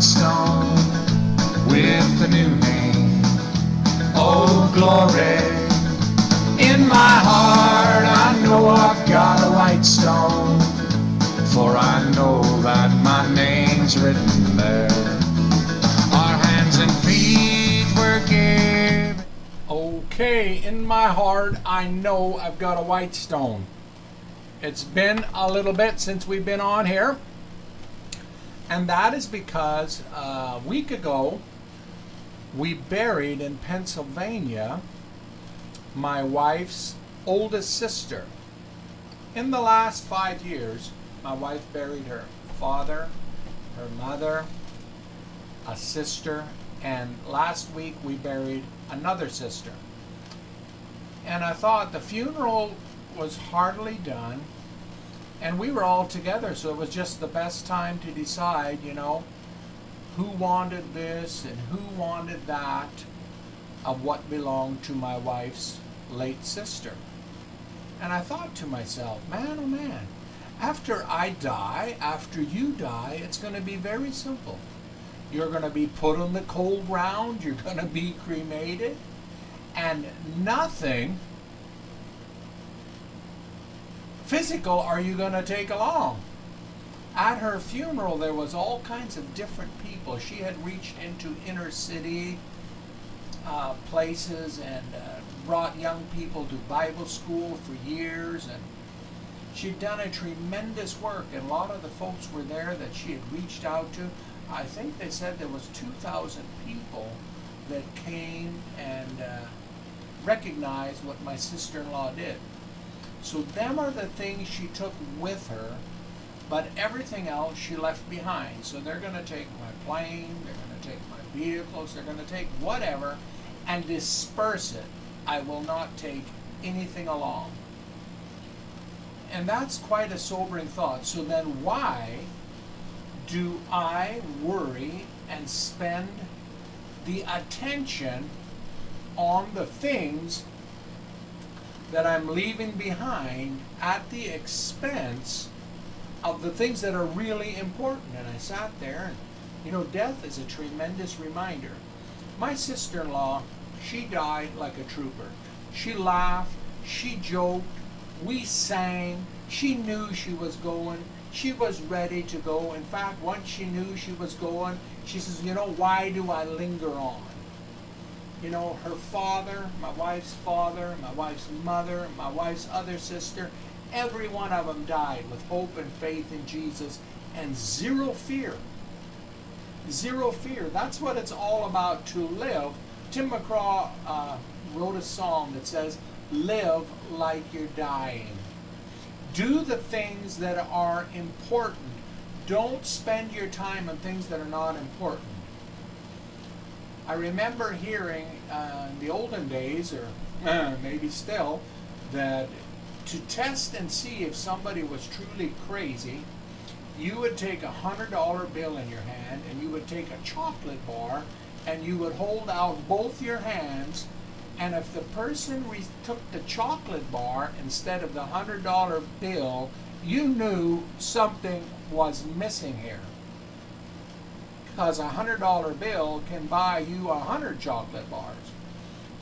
white stone with a new name. Oh, glory. In my heart I know I've got a white stone, for I know that my name's written there. Our hands and feet were given. Okay, in my heart I know I've got a white stone. It's been a little bit since we've been on here, and that is because a week ago we buried in Pennsylvania my wife's oldest sister. In the last 5 years, my wife buried her father, her mother, a sister, and last week we buried another sister. And I thought the funeral was hardly done, and we were all together, so it was just the best time to decide, who wanted this and who wanted that of what belonged to my wife's late sister. And I thought to myself, man, oh man, after I die, after you die, it's going to be very simple. You're going to be put on the cold ground, you're going to be cremated, and nothing physical are you going to take along. At her funeral, there was all kinds of different people. She had reached into inner city places and brought young people to Bible school for years, and she'd done a tremendous work, and a lot of the folks were there that she had reached out to. I think they said there was 2,000 people that came and recognized what my sister-in-law did. So them are the things she took with her, but everything else she left behind. So they're going to take my plane, they're going to take my vehicles, they're going to take whatever and disperse it. I will not take anything along. And that's quite a sobering thought. So then why do I worry and spend the attention on the things that I'm leaving behind at the expense of the things that are really important? And I sat there, and death is a tremendous reminder. My sister-in-law, she died like a trooper. She laughed, she joked, we sang, she knew she was going, she was ready to go. In fact, once she knew she was going, she says, why do I linger on? Her father, my wife's mother, my wife's other sister, every one of them died with hope and faith in Jesus and zero fear. Zero fear. That's what it's all about, to live. Tim McCraw wrote a song that says, live like you're dying. Do the things that are important. Don't spend your time on things that are not important. I remember hearing in the olden days, or maybe still, that to test and see if somebody was truly crazy, you would take $100 bill in your hand and you would take a chocolate bar and you would hold out both your hands, and if the person took the chocolate bar instead of the $100 bill, you knew something was missing here. Because a $100 bill can buy you 100 chocolate bars.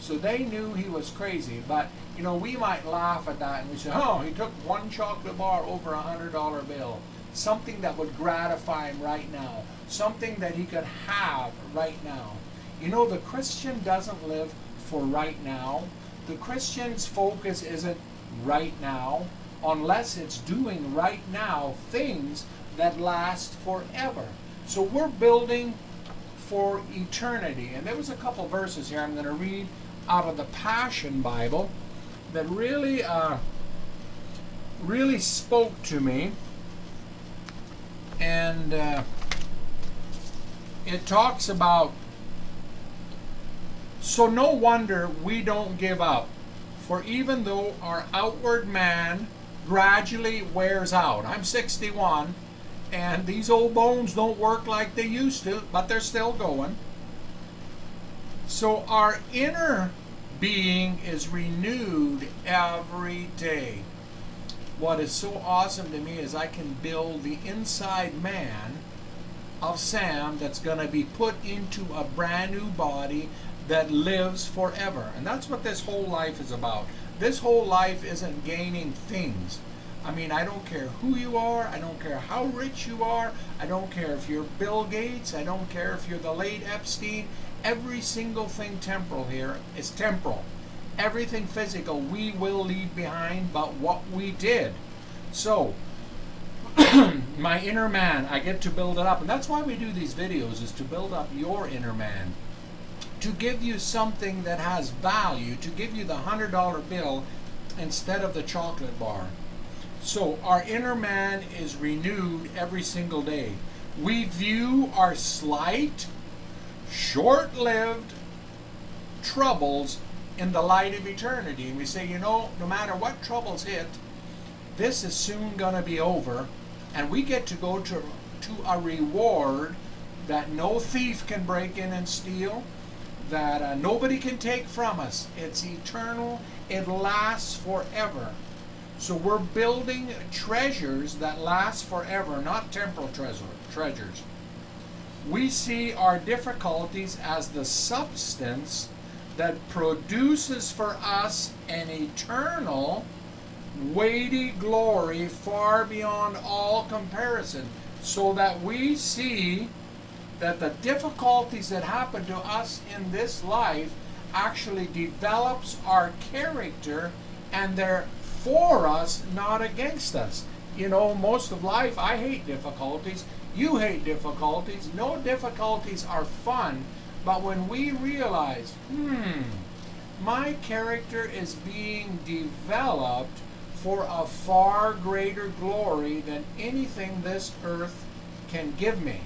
So they knew he was crazy. But, we might laugh at that and we say, oh, he took one chocolate bar over a $100 bill. Something that would gratify him right now. Something that he could have right now. The Christian doesn't live for right now. The Christian's focus isn't right now, unless it's doing right now things that last forever. So we're building for eternity. And there was a couple verses here I'm going to read out of the Passion Bible that really spoke to me. And it talks about, so no wonder we don't give up, for even though our outward man gradually wears out. I'm 61, and these old bones don't work like they used to, but they're still going. So our inner being is renewed every day. What is so awesome to me is I can build the inside man of Sam that's going to be put into a brand new body that lives forever. And that's what this whole life is about. This whole life isn't gaining things. I mean, I don't care who you are. I don't care how rich you are. I don't care if you're Bill Gates. I don't care if you're the late Epstein. Every single thing temporal here is temporal. Everything physical we will leave behind but what we did. So, my inner man, I get to build it up. And that's why we do these videos, is to build up your inner man. To give you something that has value. To give you the $100 bill instead of the chocolate bar. So our inner man is renewed every single day. We view our slight, short-lived troubles in the light of eternity. And we say, you know, no matter what troubles hit, this is soon going to be over. And we get to go to a reward that no thief can break in and steal, that nobody can take from us. It's eternal. It lasts forever. So we're building treasures that last forever, not temporal treasures. We see our difficulties as the substance that produces for us an eternal, weighty glory far beyond all comparison. So that we see that the difficulties that happen to us in this life actually develops our character, and they're for us, not against us. You know, most of life, I hate difficulties. You hate difficulties. No difficulties are fun. But when we realize, my character is being developed for a far greater glory than anything this earth can give me.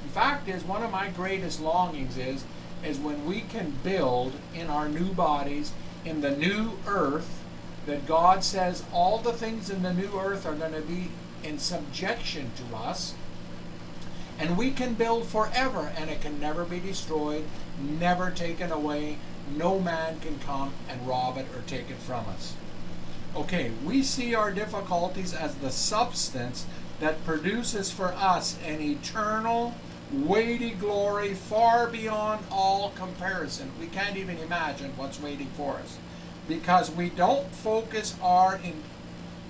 In fact, is one of my greatest longings is when we can build in our new bodies, in the new earth, that God says all the things in the new earth are going to be in subjection to us, and we can build forever, and it can never be destroyed, never taken away. No man can come and rob it or take it from us. Okay, we see our difficulties as the substance that produces for us an eternal, weighty glory far beyond all comparison. We can't even imagine what's waiting for us, because we don't focus our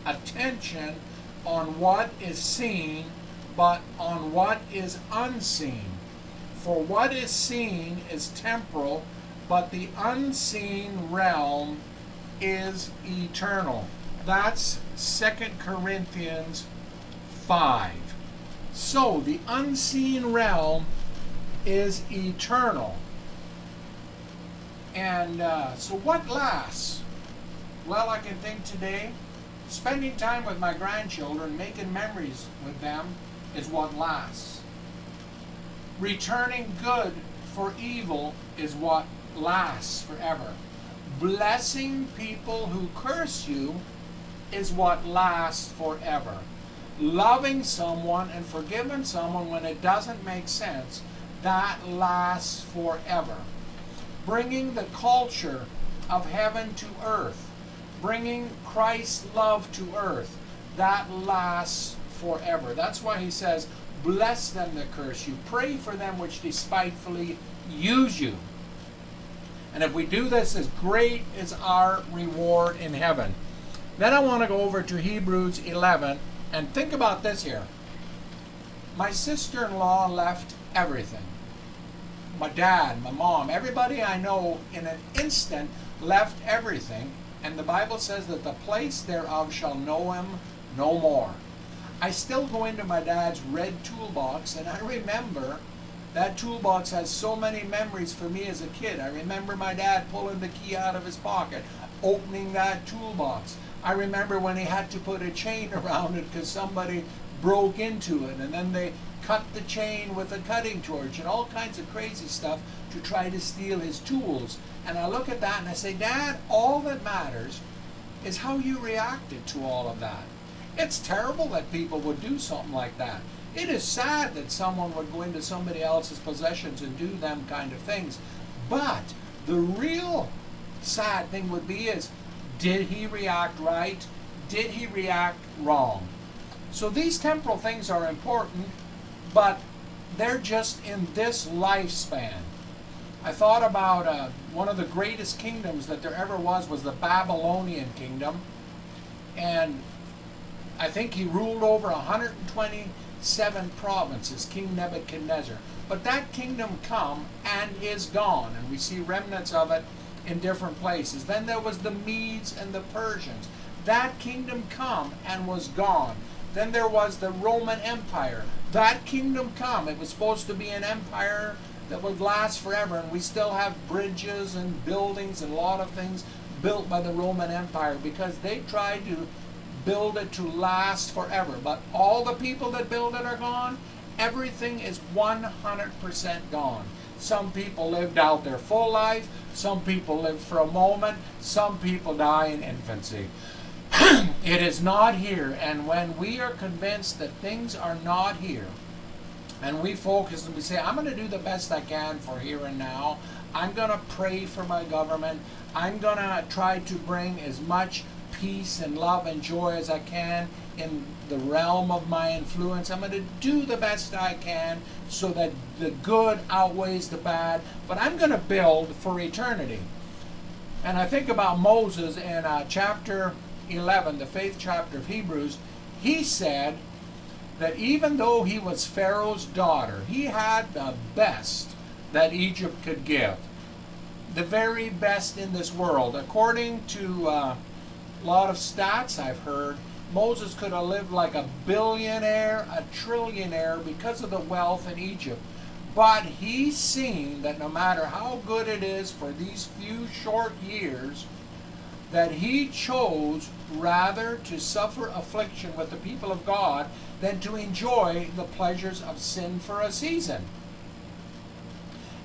attention on what is seen, but on what is unseen. For what is seen is temporal, but the unseen realm is eternal. That's 2 Corinthians 5. So the unseen realm is eternal. And so what lasts? Well, I can think today, spending time with my grandchildren, making memories with them, is what lasts. Returning good for evil is what lasts forever. Blessing people who curse you is what lasts forever. Loving someone and forgiving someone when it doesn't make sense, that lasts forever. Bringing the culture of heaven to earth, bringing Christ's love to earth, that lasts forever. That's why he says, bless them that curse you. Pray for them which despitefully use you. And if we do this, as great is our reward in heaven. Then I want to go over to Hebrews 11 and think about this here. My sister-in-law left everything. My dad, my mom, everybody I know in an instant left everything. And the Bible says that the place thereof shall know him no more. I still go into my dad's red toolbox, and I remember that toolbox has so many memories for me as a kid. I remember my dad pulling the key out of his pocket, opening that toolbox. I remember when he had to put a chain around it because somebody broke into it, and then they cut the chain with a cutting torch and all kinds of crazy stuff to try to steal his tools. And I look at that and I say, Dad, all that matters is how you reacted to all of that. It's terrible that people would do something like that. It is sad that someone would go into somebody else's possessions and do them kind of things. But the real sad thing would be is, did he react right? Did he react wrong? So these temporal things are important, but they're just in this lifespan. I thought about one of the greatest kingdoms that there ever was the Babylonian kingdom. And I think he ruled over 127 provinces, King Nebuchadnezzar. But that kingdom come and is gone, and we see remnants of it in different places. Then there was the Medes and the Persians. That kingdom come and was gone. Then there was the Roman Empire. That kingdom come. It was supposed to be an empire that would last forever, and we still have bridges and buildings and a lot of things built by the Roman Empire because they tried to build it to last forever. But all the people that build it are gone. Everything is 100% gone. Some people lived out their full life. Some people live for a moment. Some people die in infancy. It is not here. And when we are convinced that things are not here, and we focus and we say, I'm going to do the best I can for here and now. I'm going to pray for my government. I'm going to try to bring as much peace and love and joy as I can in the realm of my influence. I'm going to do the best I can so that the good outweighs the bad. But I'm going to build for eternity. And I think about Moses in chapter 11, the faith chapter of Hebrews. He said that even though he was Pharaoh's daughter, he had the best that Egypt could give. The very best in this world. According to a lot of stats I've heard, Moses could have lived like a billionaire, a trillionaire because of the wealth in Egypt. But he's seen that no matter how good it is for these few short years, that he chose rather to suffer affliction with the people of God than to enjoy the pleasures of sin for a season.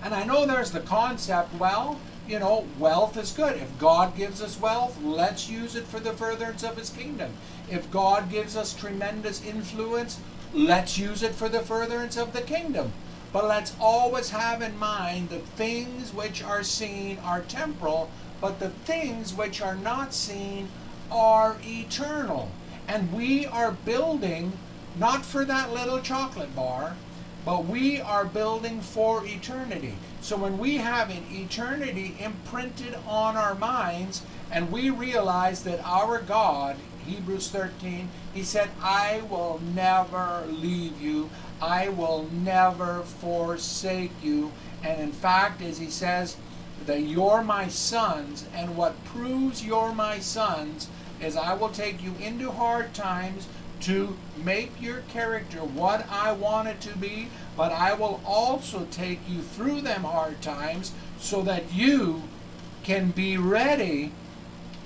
And I know there's the concept, well, you know, wealth is good. If God gives us wealth, let's use it for the furtherance of his kingdom. If God gives us tremendous influence, let's use it for the furtherance of the kingdom. But let's always have in mind the things which are seen are temporal, but the things which are not seen are eternal. And we are building not for that little chocolate bar, but we are building for eternity. So when we have an eternity imprinted on our minds, and we realize that our God, Hebrews 13, he said, I will never leave you. I will never forsake you. And in fact, as he says, that you're my sons, and what proves you're my sons is I will take you into hard times to make your character what I want it to be, but I will also take you through them hard times so that you can be ready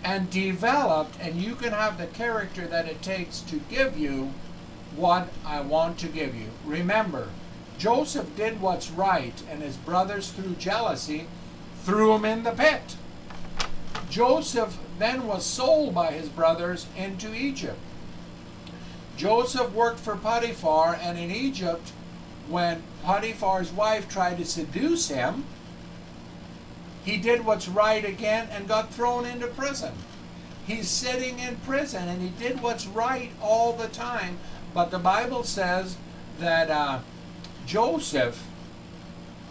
and developed, and you can have the character that it takes to give you what I want to give you. Remember, Joseph did what's right, and his brothers, through jealousy, threw him in the pit. Joseph then was sold by his brothers into Egypt. Joseph worked for Potiphar, and in Egypt, when Potiphar's wife tried to seduce him, he did what's right again and got thrown into prison. He's sitting in prison, and he did what's right all the time. But the Bible says that Joseph,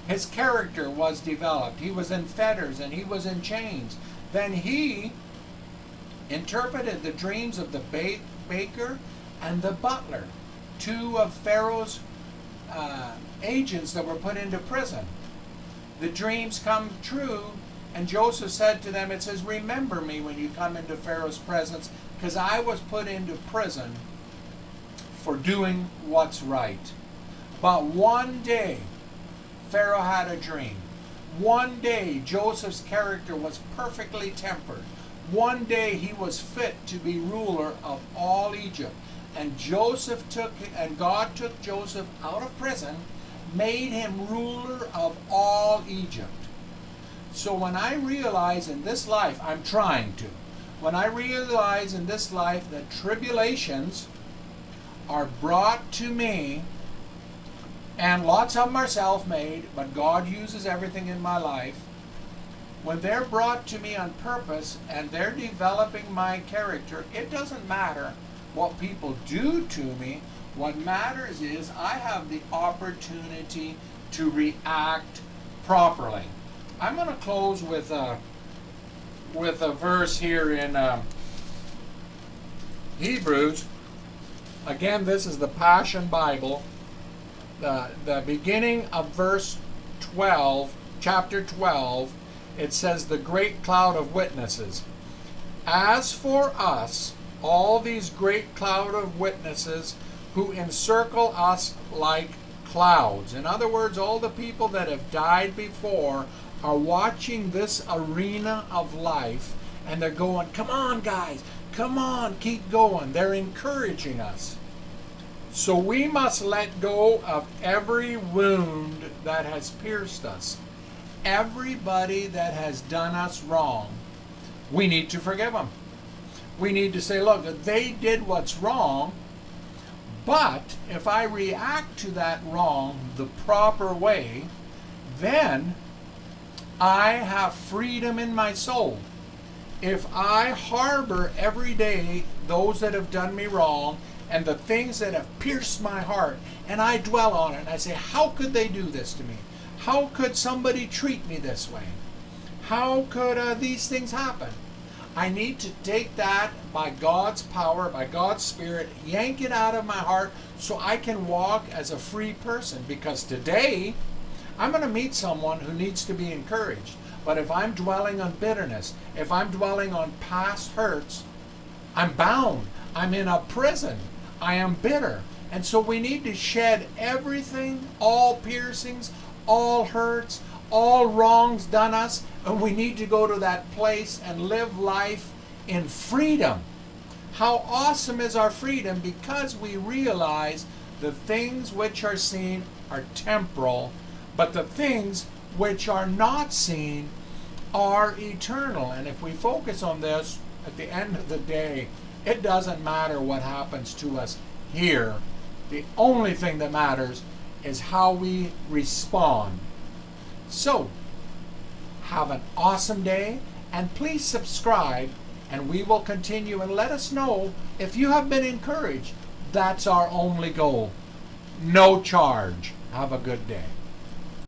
his character was developed. He was in fetters and he was in chains. Then he interpreted the dreams of the baker and the butler, two of Pharaoh's agents that were put into prison. The dreams come true, and Joseph said to them, it says, remember me when you come into Pharaoh's presence, because I was put into prison for doing what's right. But one day, Pharaoh had a dream. One day, Joseph's character was perfectly tempered. One day, he was fit to be ruler of all Egypt. And God took Joseph out of prison, made him ruler of all Egypt. So when I realize in this life, I'm trying to, when I realize in this life that tribulations are brought to me, and lots of them are self-made, but God uses everything in my life, when they're brought to me on purpose and they're developing my character, it doesn't matter what people do to me. What matters is I have the opportunity to react properly. I'm going to close with a verse here in Hebrews. Again, this is the Passion Bible. The beginning of verse 12, chapter 12, it says, the great cloud of witnesses. As for us, all these great cloud of witnesses who encircle us like clouds. In other words, all the people that have died before are watching this arena of life, and they're going, come on guys, come on, keep going. They're encouraging us. So we must let go of every wound that has pierced us. Everybody that has done us wrong, we need to forgive them. We need to say, look, they did what's wrong, but if I react to that wrong the proper way, then I have freedom in my soul. If I harbor every day those that have done me wrong and the things that have pierced my heart, and I dwell on it and I say, how could they do this to me? How could somebody treat me this way? How could these things happen? I need to take that by God's power, by God's Spirit, yank it out of my heart so I can walk as a free person. Because today, I'm going to meet someone who needs to be encouraged. But if I'm dwelling on bitterness, if I'm dwelling on past hurts, I'm bound. I'm in a prison. I am bitter. And so we need to shed everything, all piercings, all hurts, all wrongs done us, and we need to go to that place and live life in freedom. How awesome is our freedom, because we realize the things which are seen are temporal, but the things which are not seen are eternal. And if we focus on this, at the end of the day, it doesn't matter what happens to us here. The only thing that matters is how we respond. So, have an awesome day, and please subscribe, and we will continue, and let us know if you have been encouraged. That's our only goal. No charge. Have a good day.